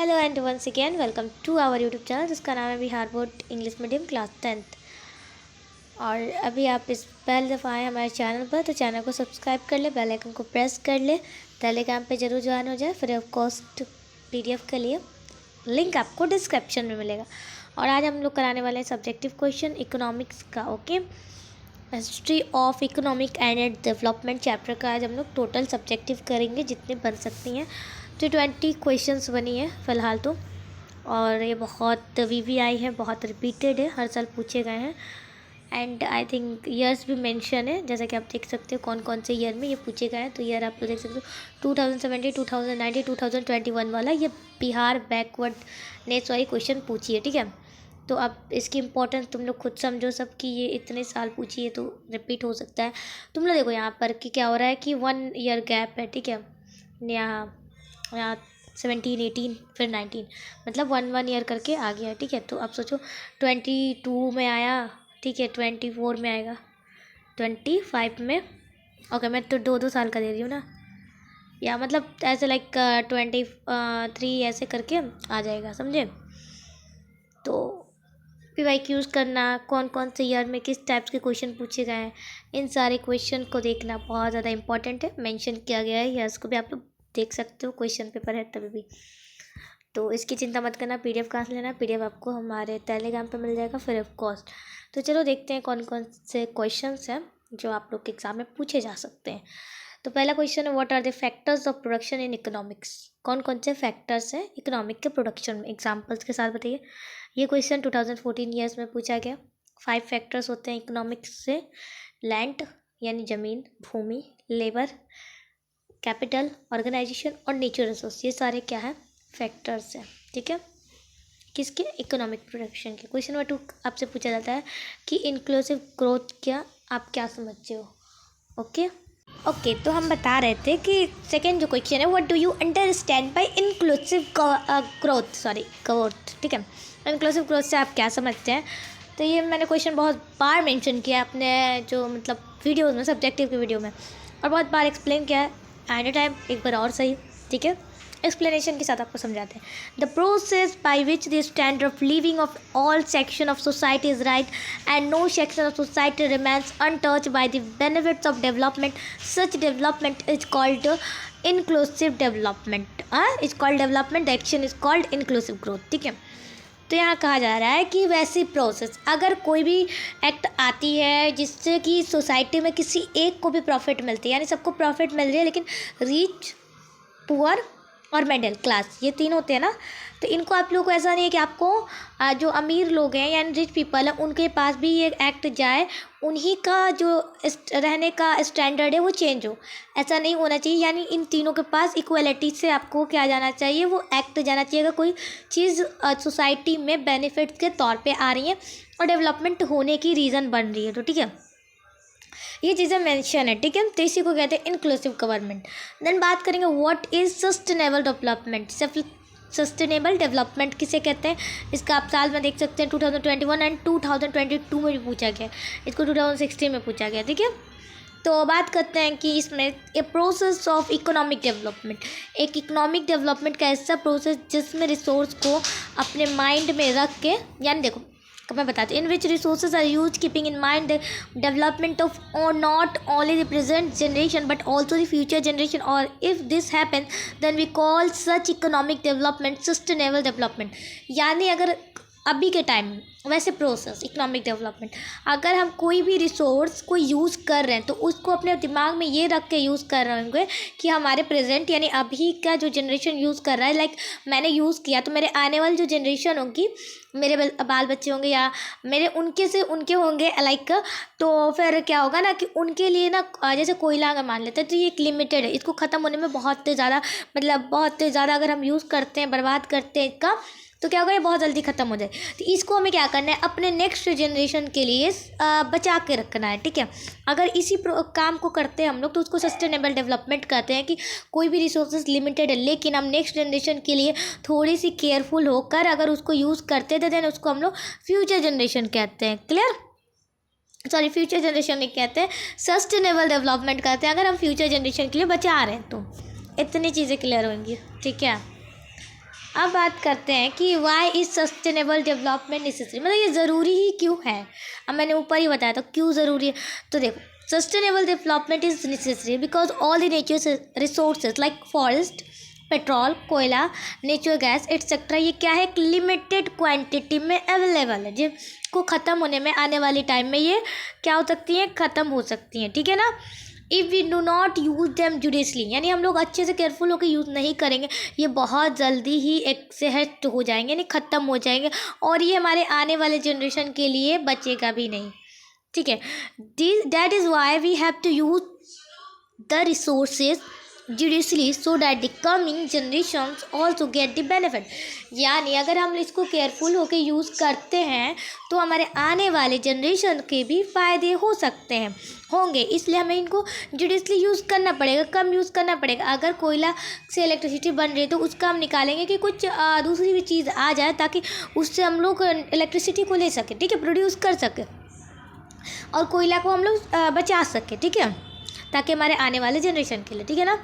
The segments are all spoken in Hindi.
Hello and once again welcome to our YouTube channel जिसका नाम है Bihar board English medium class 10th। और अभी आप इस पहली दफ़ा आए हमारे चैनल पर तो चैनल को सब्सक्राइब कर ले, बेल आइकन को प्रेस कर ले, टेलीग्राम पे जरूर ज्वाइन हो जाए। फ्री ऑफ कॉस्ट PDF के लिए लिंक आपको डिस्क्रिप्शन में मिलेगा। और आज हम लोग कराने वाले हैं सब्जेक्टिव क्वेश्चन इकोनॉमिक्स का। Okay, history of economic and it development chapter का आज हम लोग टोटल सब्जेक्टिव करेंगे जितने बन सकती हैं। तो 20 क्वेश्चंस बनी है फ़िलहाल तो, और ये बहुत VVI है, बहुत रिपीटेड है, हर साल पूछे गए हैं। एंड आई थिंक ईयर्स भी मेंशन है, जैसा कि आप देख सकते हो कौन कौन से ईयर में ये पूछे गए हैं। तो ईयर आप लोग देख सकते हो 2017, 2019, 2021 वाला ये बिहार बैकवर्डनेस वाली क्वेश्चन पूछी है। ठीक है, तो अब इसकी इम्पोर्टेंस तुम लोग खुद समझो सब कि ये इतने साल पूछी है तो रिपीट हो सकता है। तुम लोग देखो यहाँ पर कि क्या हो रहा है कि 1 ईयर गैप है। ठीक है, यहाँ 17, 18 फिर 19, मतलब 1 ईयर करके आ गया है। ठीक है, तो अब सोचो 22 में आया, ठीक है 24 में आएगा, 25 में। ओके, मैं तो 2-2 साल का दे रही हूँ ना, या मतलब ऐसे लाइक 23 ऐसे करके आ जाएगा, समझे। तो PYQs करना, कौन कौन से ईयर में किस टाइप्स के क्वेश्चन पूछे गए हैं, इन सारे क्वेश्चन को देखना बहुत ज़्यादा इंपॉर्टेंट है। मेंशन किया गया है, या इसको भी आप लोग देख सकते हो, क्वेश्चन पेपर है तभी भी। तो इसकी चिंता मत करना, PDF कहाँ से लेना, PDF आपको हमारे टेलीग्राम पे मिल जाएगा फ्री ऑफ कॉस्ट। तो चलो देखते हैं कौन कौन से क्वेश्चंस हैं जो आप लोग के एग्जाम में पूछे जा सकते हैं। तो पहला क्वेश्चन है, what are the factors of production in economics. कौन कौन से फैक्टर्स हैं इकोनॉमिक के प्रोडक्शन में, एग्जाम्पल्स के साथ बताइए। ये क्वेश्चन 2014 ईयर्स में पूछा गया। 5 फैक्टर्स होते हैं इकोनॉमिक्स से, लैंड यानी ज़मीन, भूमि, लेबर, कैपिटल, ऑर्गेनाइजेशन और नेचुरल रिसोर्स। ये सारे क्या है, फैक्टर्स हैं। ठीक है, किसके, इकोनॉमिक प्रोडक्शन के। क्वेश्चन नंबर 2 आपसे पूछा जाता है कि इंक्लूसिव ग्रोथ क्या, आप क्या समझते हो। ओके, तो हम बता रहे थे कि सेकेंड जो क्वेश्चन है, what do you understand bye inclusive growth. ठीक है, इंक्लूसिव ग्रोथ से आप क्या समझते हैं। तो ये मैंने क्वेश्चन बहुत बार मेंशन किया है अपने जो मतलब वीडियोस में, सब्जेक्टिव की वीडियो में, और बहुत बार एक्सप्लेन किया है। एनी टाइम एक बार और सही, ठीक है, एक्सप्लेनेशन के साथ आपको समझाते हैं। The process by which the standard of living of all section of society is right and no section of society remains untouched by the benefits of development, such development is called inclusive development. Is called development, the action is called inclusive growth. ठीक है, तो यहाँ कहा जा रहा है कि वैसी प्रोसेस, अगर कोई भी एक्ट आती है जिससे कि सोसाइटी में किसी एक को भी प्रॉफिट मिलती है, यानी सबको प्रॉफिट मिल रही है, लेकिन रिच, पुअर और मिडिल क्लास, ये तीन होते हैं ना, तो इनको आप लोगों को ऐसा नहीं है कि आपको जो अमीर लोग हैं यानी रिच पीपल है उनके पास भी ये एक्ट जाए, उन्हीं का जो रहने का स्टैंडर्ड है वो चेंज हो, ऐसा नहीं होना चाहिए। यानी इन तीनों के पास इक्वलिटी से आपको क्या जाना चाहिए, वो एक्ट जाना चाहिए। अगर कोई चीज़ सोसाइटी में बेनिफिट के तौर पे आ रही है और डेवलपमेंट होने की रीज़न बन रही है, तो ठीक है, ये चीज़ें मेंशन है। ठीक है, तो इसी को कहते हैं इंक्लूसिव गवर्नमेंट। देन बात करेंगे what is sustainable development. Sustainable development किसे कहते हैं, इसका आप साल में देख सकते हैं 2021 एंड 2022 में भी पूछा गया, इसको 2016 में पूछा गया। ठीक है, तो बात करते हैं कि इसमें a process of economic development, एक इकोनॉमिक डेवलपमेंट का ऐसा प्रोसेस जिसमें रिसोर्स को अपने माइंड में रख के, यानी देखो मैं बताती हूँ, in which resources are use keeping in mind the development of not only the present generation but also the future generation, और if this happen then we call such economic development sustainable development. यानी अगर अभी के टाइम में वैसे प्रोसेस इकोनॉमिक डेवलपमेंट, अगर हम कोई भी रिसोर्स को यूज़ कर रहे हैं तो उसको अपने दिमाग में ये रख के यूज़ कर रहे होंगे कि हमारे प्रेजेंट यानी अभी का जो जनरेशन यूज़ कर रहा है, लाइक मैंने यूज़ किया तो मेरे आने वाली जो जनरेशन होगी, मेरे बाल बच्चे होंगे या मेरे उनके से उनके होंगे लाइक, तो फिर क्या होगा ना कि उनके लिए ना, जैसे कोयला अगर मान लेते हैं तो ये एक लिमिटेड है, इसको ख़त्म होने में बहुत ज़्यादा, मतलब बहुत ज़्यादा अगर हम यूज़ करते हैं, बर्बाद करते हैं इसका, तो क्या होगा, ये बहुत जल्दी ख़त्म हो जाए। तो इसको हमें क्या करना है, अपने नेक्स्ट जनरेशन के लिए बचा के रखना है। ठीक है, अगर इसी काम को करते हैं हम लोग तो उसको सस्टेनेबल डेवलपमेंट कहते हैं कि कोई भी रिसोर्सेज लिमिटेड है लेकिन हम नेक्स्ट जनरेशन के लिए थोड़ी सी केयरफुल होकर अगर उसको यूज़ करते थे, देन उसको हम लोग फ्यूचर जनरेशन कहते हैं। क्लियर, सॉरी फ्यूचर जनरेशन नहीं कहते हैं, सस्टेनेबल डेवलपमेंट कहते हैं अगर हम फ्यूचर जनरेशन के लिए बचा रहे हैं तो। इतनी चीज़ें क्लियर होंगी। ठीक है, अब बात करते हैं कि why is sustainable development necessary, मतलब ये ज़रूरी ही क्यों है। अब मैंने ऊपर ही बताया था क्यों ज़रूरी है। तो देखो, sustainable development is necessary because all the nature resources like forest, petrol, कोयला, नेचुरल गैस एटसेट्रा, ये क्या है, एक लिमिटेड क्वांटिटी में अवेलेबल है, जिसको ख़त्म होने में आने वाली टाइम में ये क्या हो सकती हैं, ख़त्म हो सकती हैं, ठीक है ना। If we do not use them judiciously, यानी हम लोग अच्छे से केयरफुल होकर यूज़ नहीं करेंगे, ये बहुत जल्दी ही एक्सहस्ट हो जाएंगे, यानी ख़त्म हो जाएंगे, और ये हमारे आने वाले जनरेशन के लिए बचेगा भी नहीं, ठीक है। That is why we have to use the resources judiciously so that the coming generations also get the benefit, यानी अगर हम इसको केयरफुल होकर यूज़ करते हैं तो हमारे आने वाले जनरेशन के भी फ़ायदे हो सकते हैं, होंगे, इसलिए हमें इनको जुडिशली यूज़ करना पड़ेगा, कम यूज़ करना पड़ेगा। अगर कोयला से इलेक्ट्रिसिटी बन रही है तो उसका हम निकालेंगे कि कुछ दूसरी भी चीज़ आ जाए ताकि उससे हम लोग इलेक्ट्रिसिटी को ले सकें, ठीक है, प्रोड्यूस कर सकें, और कोयला को हम लोग बचा सकें, ठीक है, ताकि हमारे आने वाले जनरेशन के लिए, ठीक है ना।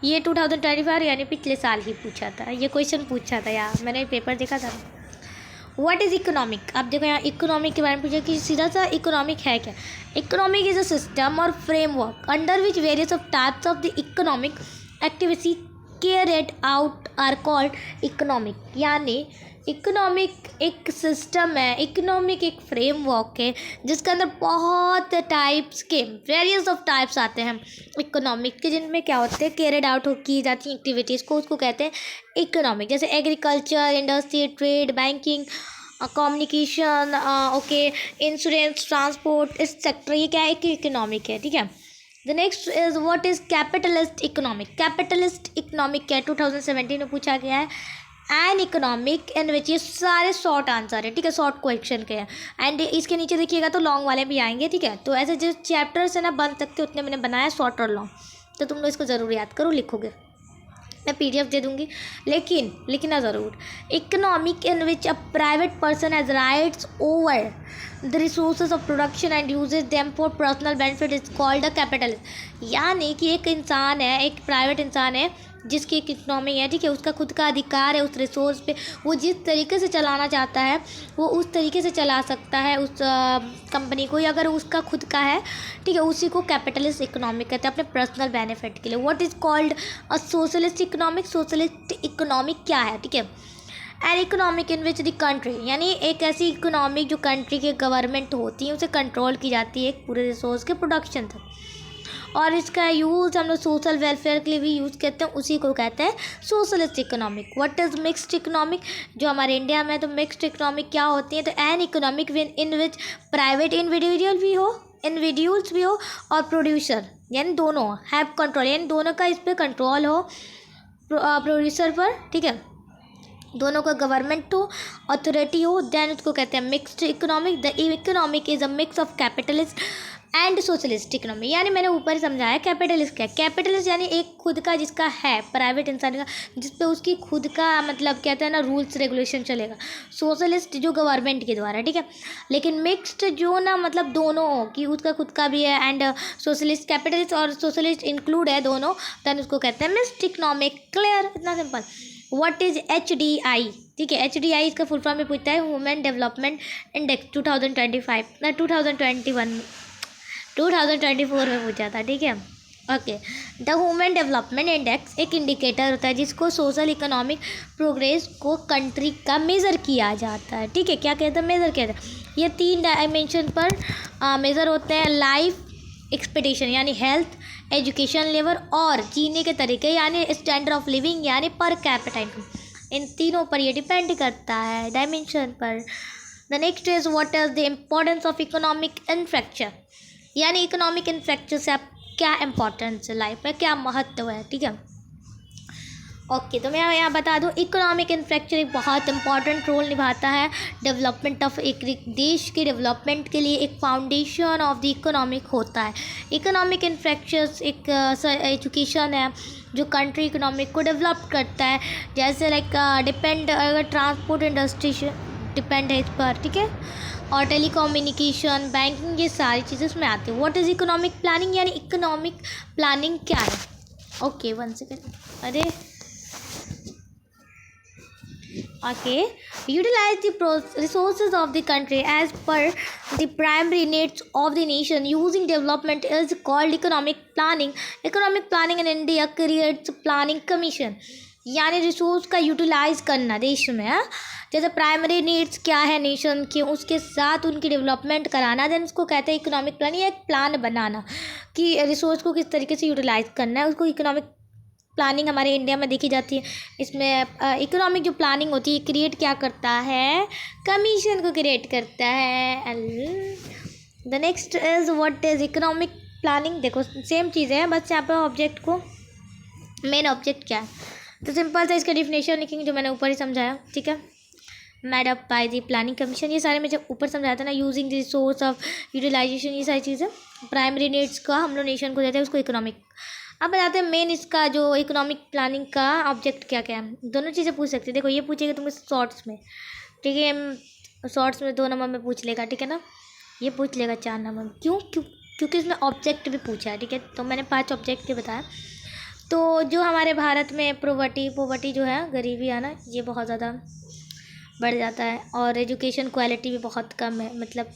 ये 2025 यानी पिछले साल ही पूछा था, ये क्वेश्चन पूछा था यार, मैंने पेपर देखा था। व्हाट इज़ इकोनॉमिक, आप देखो यहाँ इकोनॉमिक के बारे में पूछा कि सीधा सा इकोनॉमिक है क्या। इकोनॉमिक इज अ सिस्टम और framework under which various of types of the economic activity carried out are called economic, यानी इकोनॉमिक एक सिस्टम है, इकोनॉमिक एक फ्रेमवर्क है जिसके अंदर बहुत टाइप्स के वेरियस ऑफ टाइप्स आते हैं इकोनॉमिक के, जिनमें क्या होते हैं, कैरिड आउट की जाती हैं एक्टिविटीज़ को, उसको कहते हैं इकोनॉमिक। जैसे agriculture, industry, trade, banking, communication, okay, insurance, transport, इस सेक्टर, ये क्या है, इकोनॉमिक है, ठीक है। The next is what is capitalist economic. Capitalist economic क्या है, 2017 में पूछा गया है। एन इकोनॉमिक इन विच, ये सारे शॉर्ट आंसर है, ठीक है, शॉर्ट क्वेश्चन के हैं, एंड इसके नीचे देखिएगा तो लॉन्ग वाले भी आएंगे, ठीक है। तो ऐसे जो चैप्टर्स है ना बन सकते उतने मैंने बनाया, शॉर्ट और लॉन्ग, तो तुम लोग इसको ज़रूर याद करो, लिखोगे, मैं PDF दे दूँगी, लेकिन लिखना ज़रूर। Economic in which a private person has rights over the resources of production and uses them for personal benefit is called a capitalist, यानी कि एक इंसान है, एक प्राइवेट इंसान है जिसकी एक इकोनॉमी है, ठीक है, उसका खुद का अधिकार है उस रिसोर्स पे, वो जिस तरीके से चलाना चाहता है वो उस तरीके से चला सकता है उस कंपनी को, या अगर उसका खुद का है, ठीक है, उसी को कैपिटलिस्ट इकोनॉमिक कहते हैं अपने पर्सनल बेनिफिट के लिए। What is called a socialist economic. Socialist economic क्या है, ठीक है, an economic in which the country, यानी एक ऐसी इकोनॉमिक जो कंट्री के गवर्नमेंट होती है उसे कंट्रोल की जाती है एक पूरे रिसोर्स के प्रोडक्शन तक, और इसका यूज़ हम लोग सोशल वेलफेयर के लिए भी यूज़ करते हैं, उसी को कहते हैं socialist economic. What is mixed economic, जो हमारे इंडिया में तो मिक्स्ड इकोनॉमिक क्या होती है, तो an economic in which private individuals भी हो और प्रोड्यूसर, यानी दोनों हैव कंट्रोल, यानी दोनों का इस पर कंट्रोल हो, प्रोड्यूसर पर, ठीक है, दोनों का गवर्नमेंट हो, अथॉरिटी हो, देन उसको कहते हैं mixed economic. The economic is a mix of capitalist and socialist economy, यानी मैंने ऊपर समझाया कैपिटलिस्ट क्या है। कैपिटलिस्ट यानी एक खुद का जिसका है, प्राइवेट इंसान का, जिस पे उसकी खुद का मतलब कहते हैं ना रूल्स रेगुलेशन चलेगा। सोशलिस्ट जो गवर्नमेंट के द्वारा, ठीक है, लेकिन मिक्स्ड जो ना मतलब दोनों की उसका खुद का भी है, एंड सोशलिस्ट, कैपिटलिस्ट और सोशलिस्ट इंक्लूड है दोनों, देन उसको कहते हैं मिक्स्ड इकोनॉमिक। क्लियर, इतना सिंपल। व्हाट इज़ HDI, ठीक है, HDI इसका फुल फॉर्म में पूछता है ह्यूमन डेवलपमेंट इंडेक्स 2025 ना 2024 में पूछा था, ठीक है, okay. The human development index एक इंडिकेटर होता है जिसको सोशल इकोनॉमिक प्रोग्रेस को कंट्री का मेज़र किया जाता है, ठीक है, क्या कहते हैं, मेज़र किया जाता है। ये 3 डायमेंशन पर मेज़र होते हैं, लाइफ एक्सपेक्टेशन यानी हेल्थ, एजुकेशन लेवल और जीने के तरीके यानी स्टैंडर्ड ऑफ लिविंग यानी पर कैपिटा इनकम, इन तीनों पर ये डिपेंड करता है डायमेंशन पर। The next is what is the importance of economic infrastructure, यानी इकोनॉमिक इंफ्रास्ट्रक्चर से आप क्या इम्पोर्टेंस है लाइफ में, क्या महत्व है, ठीक है, ओके। तो मैं यहाँ बता दूँ इकोनॉमिक इंफ्रास्ट्रक्चर एक बहुत इंपॉर्टेंट रोल निभाता है डेवलपमेंट ऑफ एक देश के डेवलपमेंट के लिए, एक फाउंडेशन ऑफ द इकोनॉमिक होता है। इकोनॉमिक इंफ्रास्ट्रक्चर एक एजुकेशन है जो कंट्री इकोनॉमिक को डेवलप करता है, जैसे लाइक डिपेंड अगर ट्रांसपोर्ट इंडस्ट्री डिपेंड है इस पर, ठीक है, और टेलीकम्युनिकेशन, बैंकिंग, ये सारी चीज़ें उसमें आती है। व्हाट इज़ इकोनॉमिक प्लानिंग, यानी इकोनॉमिक प्लानिंग क्या है, ओके 1 सेकेंड, अरे Okay, utilize the resources of the country as per the primary needs of the nation using development is called economic planning. Economic planning in India creates planning commission, यानी रिसोर्स का यूटिलाइज करना देश में है। जैसे प्राइमरी नीड्स क्या है नेशन की, उसके साथ उनकी डेवलपमेंट कराना, देन उसको कहते हैं इकोनॉमिक प्लान, या एक प्लान बनाना कि रिसोर्स को किस तरीके से यूटिलाइज करना है, उसको इकोनॉमिक प्लानिंग हमारे इंडिया में देखी जाती है। इसमें इकोनॉमिक जो प्लानिंग होती है क्रिएट क्या करता है, कमीशन को क्रिएट करता है। The next is what is economic planning. देखो सेम चीज़ है, बस यहाँ पर ऑब्जेक्ट को, मेन ऑब्जेक्ट क्या है, तो सिंपल से इसका डिफिनेशन लिखेंगे जो मैंने ऊपर ही समझाया, ठीक है। Made up by the planning commission, ये सारे मैं जब ऊपर समझाया था ना, using the resource of utilization, ये सारी चीज़ें प्राइमरी नीड्स का हम लोग नेशन को देते हैं, उसको इकोनॉमिक। अब बताते हैं मेन इसका जो इकोनॉमिक प्लानिंग का ऑब्जेक्ट क्या क्या है। दोनों चीज़ें पूछ सकते हैं। देखो ये पूछेगा तुमको शॉर्ट्स में, ठीक है, शॉर्ट्स में 2 नंबर में पूछ लेगा, ठीक है ना। ये पूछ लेगा 4 नंबर में, क्योंकि इसमें ऑब्जेक्ट भी पूछा है, ठीक है। तो मैंने 5 ऑब्जेक्ट भी बताया। तो जो हमारे भारत में पोवर्टी जो है, गरीबी आना, ये बहुत ज़्यादा बढ़ जाता है, और एजुकेशन क्वालिटी भी बहुत कम है, मतलब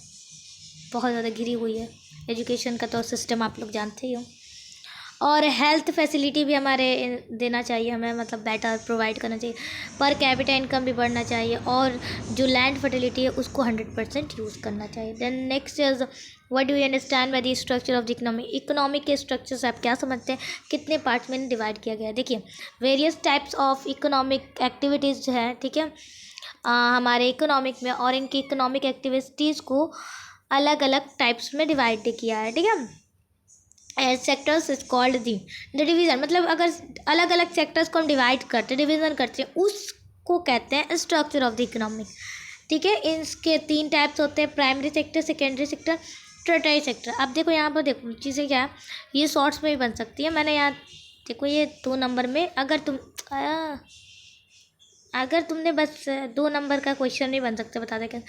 बहुत ज़्यादा गिरी हुई है एजुकेशन का तो सिस्टम, आप लोग जानते ही हो। और हेल्थ फैसिलिटी भी हमारे देना चाहिए हमें, मतलब बेटर प्रोवाइड करना चाहिए। पर कैपिटा इनकम भी बढ़ना चाहिए, और जो लैंड फर्टिलिटी है उसको 100% यूज़ करना चाहिए। Then next is what do you understand by the structure of the economy. Economy के स्ट्रक्चर से आप क्या समझते हैं, कितने पार्ट्स में डिवाइड किया गया है। देखिए various types of economic activities जो है, ठीक है, हमारे इकोनॉमिक में, और इनकी इकोनॉमिक एक्टिविटीज़ को अलग अलग टाइप्स में डिवाइड किया है, ठीक है। As sectors is called the division, मतलब अगर अलग अलग सेक्टर्स को हम डिवाइड करते हैं, डिवीज़न करते हैं, उसको कहते हैं स्ट्रक्चर ऑफ द इकोनॉमिक, ठीक है। इसके 3 टाइप्स होते हैं, primary sector, secondary sector, tertiary sector. अब देखो यहाँ पर, देखो चीज़ें क्या है, ये शॉर्ट्स में भी बन सकती है। मैंने यहाँ देखो ये 2 नंबर में, अगर तुमने बस 2 नंबर का क्वेश्चन नहीं बन सकता, बता दें क्या,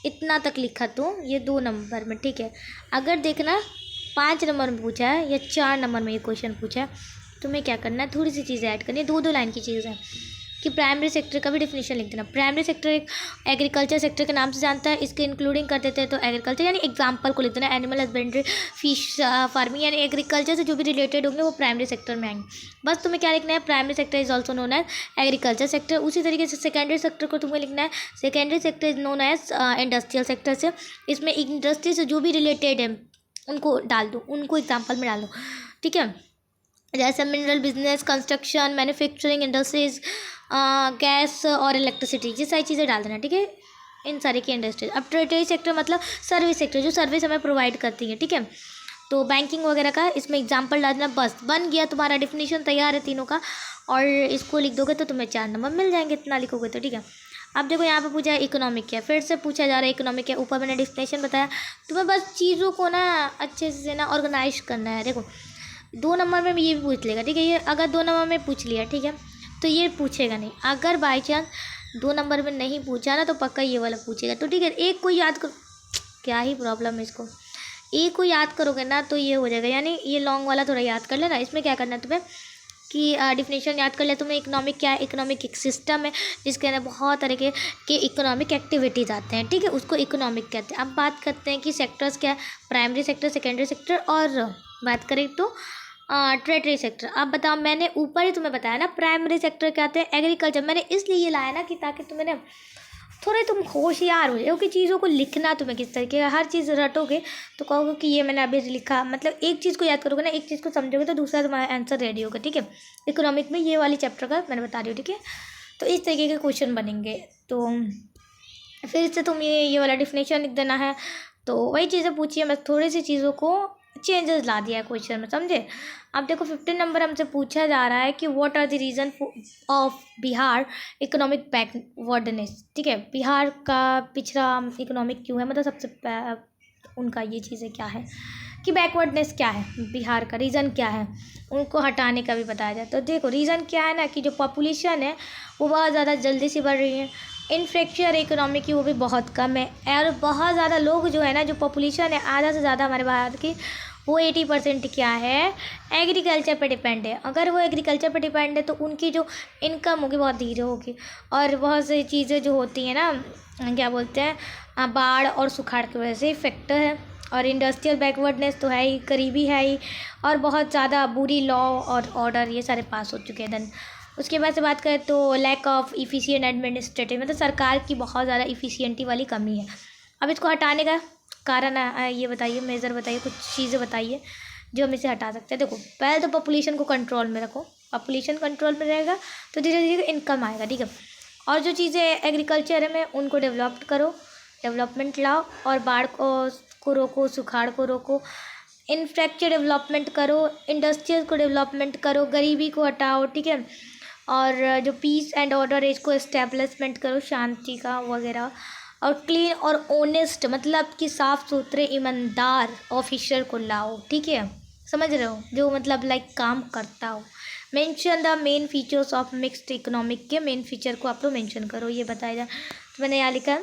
इतना तक लिखा तो ये 2 नंबर में, ठीक है। अगर देखना 5 नंबर में पूछा है या 4 नंबर में ये क्वेश्चन पूछा है, तुम्हें क्या करना है, थोड़ी सी चीज़ें ऐड करनी है, 2-2 लाइन की चीज़ है कि प्राइमरी सेक्टर का भी डिफिनेशन लिख देना। प्राइमरी सेक्टर एक एग्रीकल्चर सेक्टर के नाम से जानता है, इसके इंक्लूडिंग कर देते हैं तो एग्रीकल्चर, यानी एग्जांपल को लिख देना, एनिमल हस्बेंड्री, फिश फार्मिंग, यानी एग्रीकल्चर से जो भी रिलेटेड होंगे वो प्राइमरी सेक्टर में आएंगे। बस तुम्हें क्या लिखना है, primary sector is also known as agriculture sector. उसी तरीके से सेकेंडरी सेक्टर को तुम्हें लिखना है, secondary sector is known as industrial sector से, इसमें इंडस्ट्री से जो भी रिलेटेड है उनको डाल दो, उनको एग्जाम्पल में डाल दो, ठीक है। जैसे mineral business, construction, manufacturing industries, gas और इलेक्ट्रिसिटी, ये सारी चीज़ें डाल देना, ठीक है, इन सारी की इंडस्ट्रीज। अब टर्टियरी सेक्टर मतलब सर्विस सेक्टर, जो सर्विस हमें प्रोवाइड करती है, ठीक है। तो बैंकिंग वगैरह का इसमें एग्जाम्पल डाल देना, बस बन गया, तुम्हारा डिफिनीशन तैयार है तीनों का। और इसको लिख दोगे तो तुम्हें 4 नंबर मिल जाएंगे, इतना लिखोगे तो, ठीक है। अब देखो यहाँ पे पूछा है इकोनॉमिक क्या, फिर से पूछा जा रहा है इकोनॉमिक क्या। ऊपर मैंने डिफिनेशन बताया, तुम्हें बस चीज़ों को ना अच्छे से ना ऑर्गेनाइज करना है। देखो 2 नंबर में ये भी पूछ लेगा, ठीक है, ये अगर 2 नंबर में पूछ लिया, ठीक है, तो ये पूछेगा नहीं। अगर बाई चांस 2 नंबर में नहीं पूछा ना, तो पक्का ये वाला पूछेगा, तो ठीक है। एक को याद कर, क्या ही प्रॉब्लम है इसको, एक को याद करोगे ना तो ये हो जाएगा, यानी ये लॉन्ग वाला थोड़ा याद कर लेना। इसमें क्या करना है तुम्हें कि डिफिनेशन याद कर ले तुम्हें। इकोनॉमिक क्या है, इकोनॉमिक एक सिस्टम है जिसके अंदर बहुत तरीके के इकोनॉमिक एक्टिविटीज़ आते हैं, ठीक है, उसको इकोनॉमिक कहते हैं। अब बात करते हैं कि सेक्टर्स क्या है, प्राइमरी सेक्टर, सेकेंडरी सेक्टर, और बात करें तो टर्टियरी सेक्टर। अब बताओ, मैंने ऊपर ही तुम्हें बताया ना प्राइमरी सेक्टर क्या आते हैं, एग्रीकल्चर। मैंने इसलिए ये लाया ना कि ताकि तुम्हें ना थोड़े तुम होशियार हो जाओ कि चीज़ों को लिखना तुम्हें किस तरीके का, हर चीज़ रटोगे तो कहोगे कि ये मैंने अभी लिखा, मतलब एक चीज़ को याद करोगे ना, एक चीज़ को समझोगे तो दूसरा तुम्हारा आंसर रेडी होगा, ठीक है। इकोनॉमिक में ये वाली चैप्टर का मैंने बता रही हूँ, ठीक है। तो इस तरीके के क्वेश्चन बनेंगे। तो फिर से तुम ये वाला डिफिनेशन लिख देना है। तो वही चीज़ें पूछिए, मैं थोड़ी सी चीज़ों को चेंजेस ला दिया है क्वेश्चन में, समझे। अब देखो 15 नंबर हमसे पूछा जा रहा है कि what are the reason of Bihar economic backwardness, ठीक है। बिहार का पिछड़ा इकोनॉमिक क्यों है, मतलब सबसे उनका ये चीज़ें क्या है कि बैकवर्डनेस क्या है, बिहार का रीज़न क्या है, उनको हटाने का भी बताया जाए। तो देखो रीज़न क्या है ना कि जो पॉपुलेशन है वो बहुत ज़्यादा जल्दी से बढ़ रही है, इन्फ्रेक्चर इकोनॉमी की वो भी बहुत कम है, और बहुत ज़्यादा लोग जो है ना, जो पॉपुलेशन है आधा से ज़्यादा हमारे भारत की, वो 80% क्या है, एग्रीकल्चर पे डिपेंड है। अगर वो एग्रीकल्चर पे डिपेंड है तो उनकी जो इनकम होगी बहुत धीरे होगी, और बहुत सी चीज़ें जो होती हैं ना, क्या बोलते हैं, बाढ़ और सुखाड़ की वजह से फैक्टर है। और इंडस्ट्रियल बैकवर्डनेस तो है ही, गरीबी है ही, और बहुत ज़्यादा बुरी लॉ और ऑर्डर ये सारे पास हो चुके हैं। देन उसके बाद से बात करें तो लैक ऑफ इफ़िशिएंट एडमिनिस्ट्रेटिव, मतलब सरकार की बहुत ज़्यादा इफ़िशियंटी वाली कमी है। अब इसको हटाने का कारण ये बताइए, मेजर बताइए, कुछ चीज़ें बताइए जो हम इसे हटा सकते हैं। देखो, पहले तो पॉपुलेशन को कंट्रोल में रखो, पॉपुलेशन कंट्रोल में रहेगा तो धीरे धीरे इनकम आएगा, ठीक है। और जो चीज़ें एग्रीकल्चर में उनको डेवलप करो, डेवलपमेंट लाओ, और बाढ़ को रोको, सुखाड़ को रोको, इंफ्रास्ट्रक्चर डेवलपमेंट करो, इंडस्ट्रियल को डेवलपमेंट करो, गरीबी को हटाओ, ठीक है। और जो पीस एंड ऑर्डर है इसको इस्टेब्लिशमेंट करो, शांति का वगैरह। और क्लीन और ऑनेस्ट, मतलब कि साफ़ सुथरे ईमानदार ऑफिसर को लाओ, ठीक है, समझ रहे हो, जो मतलब लाइक काम करता हो। Mention the main features of mixed economic, के मेन फीचर को आप लोग मेंशन करो, ये बताया जाए। तो मैंने यहाँ लिखा,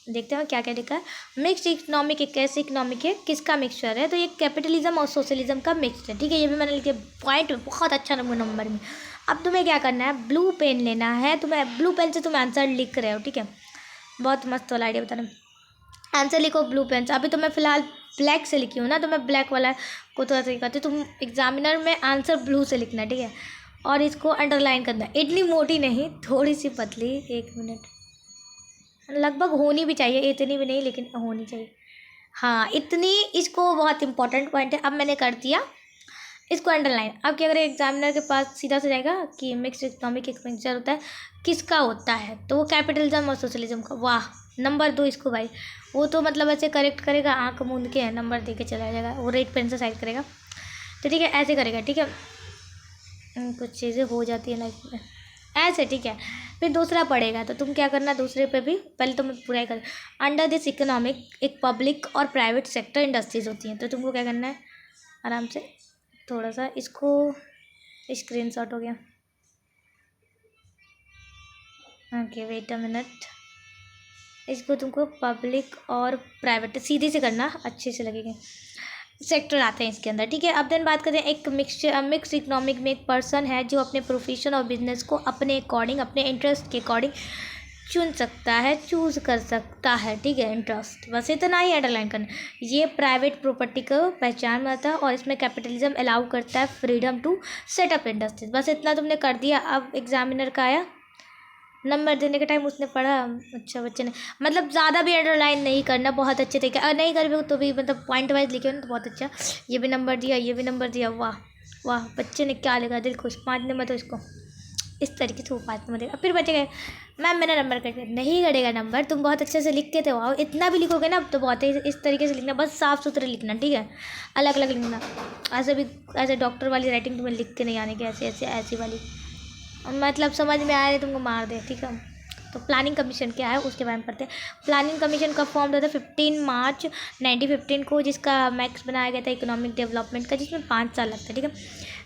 देखते हैं क्या क्या लिखा है। मिक्स्ड इकोनॉमिक एक ऐसी इकोनॉमिक है किसका मिक्सचर है, तो ये कैपिटलिज्म और सोशलिज्म का मिक्स है, ठीक है। ये भी मैंने लिखे पॉइंट में, बहुत अच्छा नंबर में। अब तुम्हें क्या करना है, ब्लू पेन लेना है, तुम्हें ब्लू पेन से तुम आंसर लिख रहे हो, ठीक है। बहुत मस्त वाला आइडिया बताना, आंसर लिखो ब्लू पेन से। अभी तो मैं फ़िलहाल ब्लैक से लिखी हूँ ना, तो मैं ब्लैक वाला को थोड़ा सा करती हूँ। तुम एग्जामिनर में आंसर ब्लू से लिखना, ठीक है। और इसको अंडरलाइन करना, इतनी मोटी नहीं, थोड़ी सी पतली, 1 मिनट, लगभग होनी भी चाहिए, इतनी भी नहीं लेकिन होनी चाहिए, हाँ इतनी। इसको बहुत इंपॉर्टेंट पॉइंट है, अब मैंने कर दिया इसको अंडरलाइन। अब क्या करें, एग्जामिनर के पास सीधा से जाएगा कि मिक्स्ड इकोनॉमिक एक मिक्सचर होता है, किसका होता है, तो वो कैपिटलिज्म और सोशलिज्म का। वाह, नंबर 2 इसको भाई। वो तो मतलब ऐसे करेक्ट करेगा, आँख मूंद के नंबर दे के चला जाएगा, वो रेड पेन से साइड करेगा, तो ठीक है, ऐसे करेगा, ठीक है। कुछ चीज़ें हो जाती है लाइफ में ऐसे, ठीक है। फिर दूसरा पढ़ेगा तो तुम क्या करना, दूसरे पे भी पहले तुम पूरा ही कर। अंडर दिस इकोनॉमिक एक पब्लिक और प्राइवेट सेक्टर इंडस्ट्रीज होती हैं, तो तुमको क्या करना है, आराम से थोड़ा सा इसको, स्क्रीनशॉट हो गया, ओके वेट अ मिनट। इसको तुमको पब्लिक और प्राइवेट सीधे से करना, अच्छे से लगेगा। सेक्टर आते हैं इसके अंदर, ठीक है। अब देन बात करते हैं, एक मिक्स इकोनॉमिक में एक पर्सन है जो अपने प्रोफेशन और बिजनेस को अपने अकॉर्डिंग, अपने इंटरेस्ट के अकॉर्डिंग चुन सकता है, चूज़ कर सकता है, ठीक है। इंटरेस्ट, बस इतना ही अंडरलाइन करना। ये प्राइवेट प्रॉपर्टी को पहचान में आता है, और इसमें कैपिटलिज्म अलाउ करता है फ्रीडम टू सेटअप इंडस्ट्रीज, बस इतना तुमने कर दिया। अब एग्जामिनर का आया नंबर देने के टाइम, उसने पढ़ा, अच्छा बच्चे ने, मतलब ज़्यादा भी अंडरलाइन नहीं करना, बहुत अच्छे तरीके, अगर नहीं कर तो भी मतलब पॉइंट वाइज लिखे ना तो बहुत अच्छा। ये भी नंबर दिया, ये भी नंबर दिया, वाह वाह, बच्चे ने क्या लिखा, दिल खुश। 5 नंबर तो इसको इस तरीके से वो 5 नंबर देगा। फिर बचे गए, मैम मैंने नंबर कट कर, नहीं करेगा नंबर, तुम बहुत अच्छे से लिख के थे, वाह इतना भी लिखोगे ना तो बहुत है। इस तरीके से लिखना, बस साफ़ सुथरे लिखना, ठीक है, अलग अलग लिखना। ऐसे भी ऐसे डॉक्टर वाली राइटिंग तुम्हें लिख के नहीं आने की, ऐसे ऐसे ऐसी वाली, मतलब समझ में आए तुमको मार दे, ठीक है। तो प्लानिंग कमीशन क्या है उसके बारे में पढ़ते हैं। प्लानिंग कमीशन का फॉर्म था 15 मार्च 1915 को, जिसका मैक्स बनाया गया था इकोनॉमिक डेवलपमेंट का, जिसमें 5 साल लगता है, ठीक है।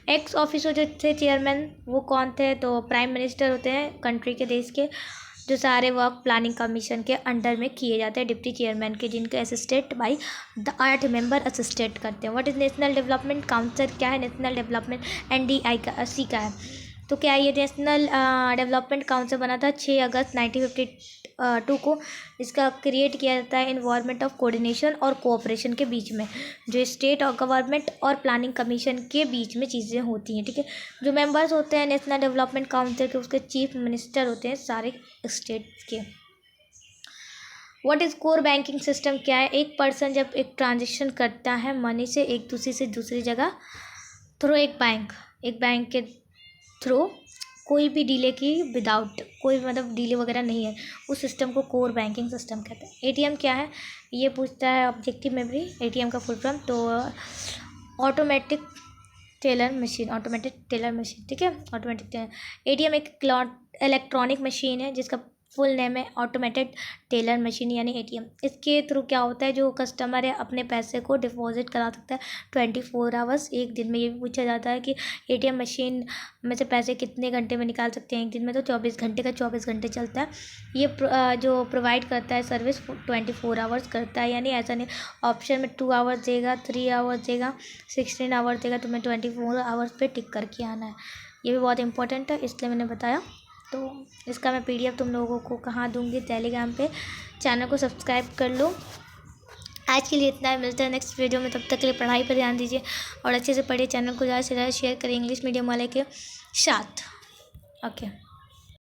एक्स ऑफिसर जो थे चेयरमैन, वो कौन थे, तो प्राइम मिनिस्टर होते हैं कंट्री के, देश के, जो सारे वर्क प्लानिंग कमीशन के अंडर में किए जाते हैं, डिप्टी चेयरमैन के, जिनके assistant by the 8 member assistant करते हैं। What is national development council, क्या है नेशनल डेवलपमेंट, NDI का, सी का है। तो क्या ये नेशनल डेवलपमेंट काउंसिल बना था 6 अगस्त 1952 को। इसका क्रिएट किया जाता है इन्वायरमेंट ऑफ कोऑर्डिनेशन और कोऑपरेशन के बीच में, जो स्टेट और गवर्नमेंट और प्लानिंग कमीशन के बीच में चीज़ें होती हैं, ठीक है। जो मेंबर्स होते हैं नेशनल डेवलपमेंट काउंसिल के, उसके चीफ मिनिस्टर होते हैं सारे स्टेट्स के। What is core banking system, क्या है, एक पर्सन जब एक ट्रांजेक्शन करता है मनी से एक दूसरी से दूसरी जगह थ्रू एक बैंक के थ्रू, कोई भी डिले की विदाउट, कोई मतलब डिले वगैरह नहीं है, उस सिस्टम को कोर बैंकिंग सिस्टम कहते हैं। ATM क्या है, ये पूछता है ऑब्जेक्टिव मेमोरी, ATM का फुल फॉर्म, तो ऑटोमेटिक टेलर मशीन, ठीक है। ऑटोमेटिक ATM एक इलेक्ट्रॉनिक मशीन है जिसका फुल नेम है ऑटोमेटेड टेलर मशीन यानी ATM। इसके थ्रू क्या होता है, जो कस्टमर है अपने पैसे को डिपॉजिट करा सकता है 24 आवर्स एक दिन में। ये भी पूछा जाता है कि ATM मशीन में से पैसे कितने घंटे में निकाल सकते हैं एक दिन में, तो 24 घंटे का 24 घंटे चलता है। ये जो प्रोवाइड करता है सर्विस 24 आवर्स करता है, यानी ऐसा नहीं ऑप्शन में 2 आवर्स देगा, 3 आवर्स देगा, 16 आवर्स देगा, तुम्हें 24 आवर्स पे टिक करके आना है। ये भी बहुत इंपॉर्टेंट है, इसलिए मैंने बताया। तो इसका मैं PDF तुम लोगों को कहाँ दूंगी, टेलीग्राम पे। चैनल को सब्सक्राइब कर लो। आज के लिए इतना ही, मिलता है नेक्स्ट वीडियो में। तब तक के लिए पढ़ाई पर ध्यान दीजिए और अच्छे से पढ़िए। चैनल को ज़्यादा से ज़्यादा शेयर करें इंग्लिश मीडियम वाले के साथ। ओके।